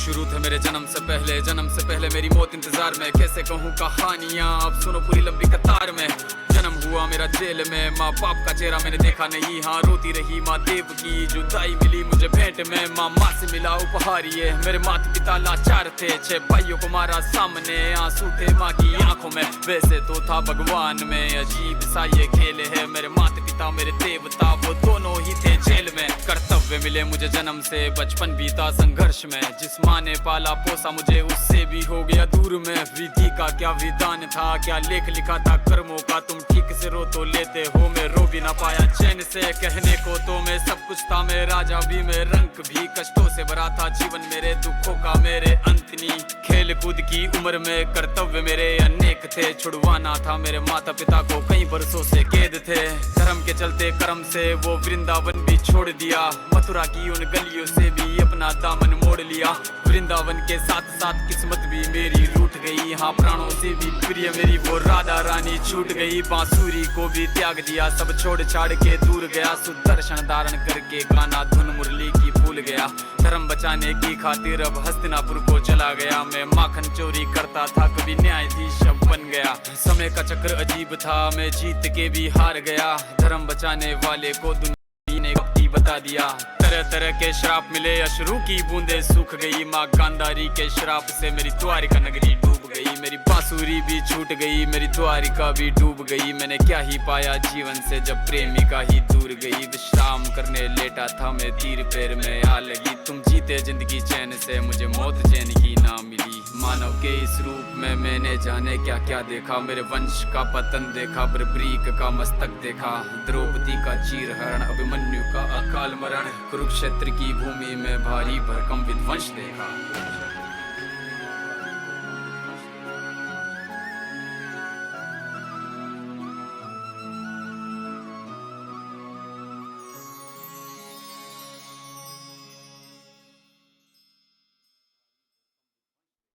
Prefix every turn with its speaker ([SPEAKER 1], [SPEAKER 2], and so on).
[SPEAKER 1] शुरू थे मेरे जन्म से पहले मेरी मौत इंतजार में। कैसे कहूँ कहानियाँ, अब सुनो पूरी लंबी कतार में। जन्म हुआ मेरा जेल में, माँ बाप का चेहरा मैंने देखा नहीं। हाँ रोती रही माँ देव की, जुदाई मिली मुझे भेंट में। माँ से मिला उपहार ये, मेरे माता पिता लाचार थे। 6 भाइयों को मारा सामने, आंसू थे माँ की आंखों में। वैसे तो था भगवान में, अजीब सा ये खेल है। मेरे माता पिता मेरे देवता, वो दोनों ही थे जेल में। कर्तव्य मिले मुझे जन्म से, बचपन बीता संघर्ष में। जिस माँ ने पाला पोसा मुझे, उससे भी हो गया दूर में। विधि का क्या विधान था, क्या लेख लिखा था कर्मों का। तुम ठीक से रो तो लेते हो, मैं रो भी ना पाया चैन से। कहने को तो मैं सब कुछ था, मैं राजा भी, मैं रंग भी। कष्टों से भरा था जीवन मेरे, दुखों का मेरे अंत नहीं। खेल कूद की उम्र में कर्तव्य मेरे अनेक थे। छुड़वाना था मेरे माता पिता को, कई बरसों से कैद थे। धर्म के चलते कर्म से वो वृंदावन भी छोड़ दिया। मथुरा की उन गलियों से भी अपना दामन मोड़ लिया। वृंदावन के साथ साथ किस्मत भी मेरी रूठ गई। हाँ प्राणों से भी प्रिय मेरी वो राधा रानी छूट गई। बांसुरी को भी त्याग दिया, सब छोड़ छाड़ के दूर गया। सुदर्शन धारण करके गाना धुन मुरली की भूल गया। धर्म बचाने की खातिर अब हस्तिनापुर को चला गया। मैं माखन चोरी करता था, कभी न्यायाधीश अब बन गया। समय का चक्र अजीब था, मैं जीत के भी हार गया। धर्म बचाने वाले को दुनिया ने वक्ती बता दिया। तरह तरह के श्राप मिले, अश्रु की बूंदे सूख गई। माँ गांधारी के श्राप से मेरी द्वारिका नगरी डूब गई। मेरी बांसुरी भी छूट गई, मेरी द्वारिका भी डूब गई। मैंने क्या ही पाया जीवन से, जब प्रेमिका ही दूर गई। विश्राम करने लेटा था मैं, तीर पैर में आ लगी। तुम जीते जिंदगी चैन से, मुझे मौत चैन की ना मिली। मानव के इस रूप में मैंने जाने क्या क्या देखा। मेरे वंश का पतन देखा, बर्बरीक का मस्तक देखा। द्रौपदी का चीरहरण, अभिमन्यु का अकाल मरण। कुरुक्षेत्र की भूमि में भारी भरकम विध्वंस देखा।